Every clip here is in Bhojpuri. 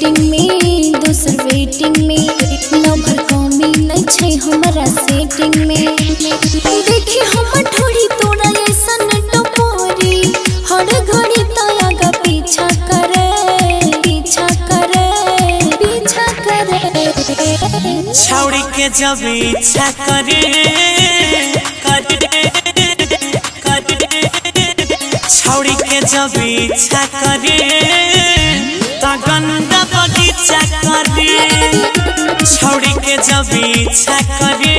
वेटिंग में दोसर वेटिंग में लवर कमी नहीं छै हमरा सेटिंग में देखी हम थोड़ी तोरा ऐसन टपोरी हर घड़ी तयागा पीछा करे छौड़ी के जब इच्छा करे छौड़ी के जब इच्छा करे तो गंदा बगीचा करे छौड़ी के जब इच्छा करे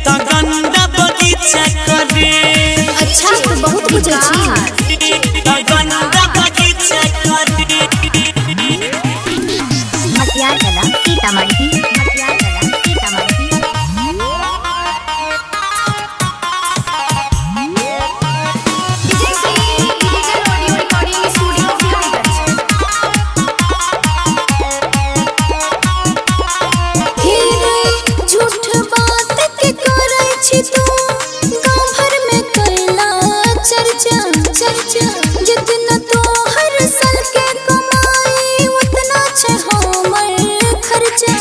तो गंदा बगीचा करे। अच्छा तो बहुत बुझे छी तो गंदा बगीचा करे। मटियार कला सीतामढ़ी जितना तो हर साल के कमाई उतना छै हमर खर्चा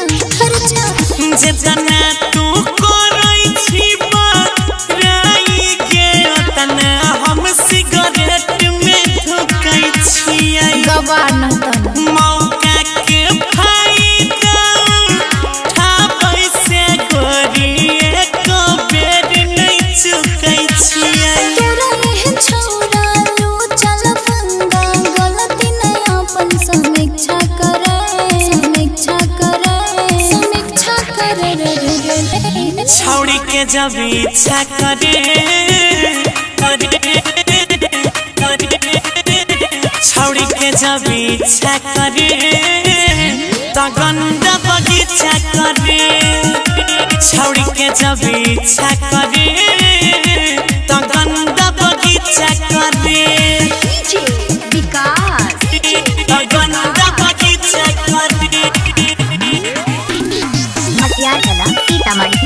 जितना तू करई छी बराई के उतना हम सिगरेट में धुकै छियै गवार न तन मौका के फायदा उठाबै से गोरी एक बेर नहीं चुकै छियै। तोरा एहन छौरा लो चल फंदा गलती नहीं अपन समीक्षा करे छौड़ी के जब इच्छा करे छौड़ी के जब इच्छा करे तो गंदा बगीचा करे छौड़ी के जब इच्छा करे तो गंदा बगीचा करे। विकास तो गंदा बगीचा करे। मटियार कला सीतामढ़ी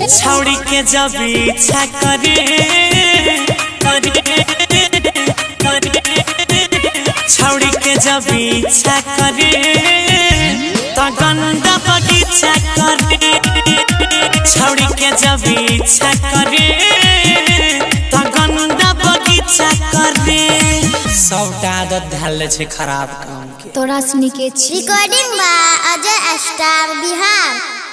छौड़ी के जब इच्छा करे छौड़ी के जब इच्छा करे तो गंदा बगीचा करे छौड़ी के जब इच्छा करे तो गंदा बगीचा करे। सबटा आदत धाले छे खराब काम के तोरा सुनी के छी रिकॉर्डिंग बा अजय स्टार बिहार।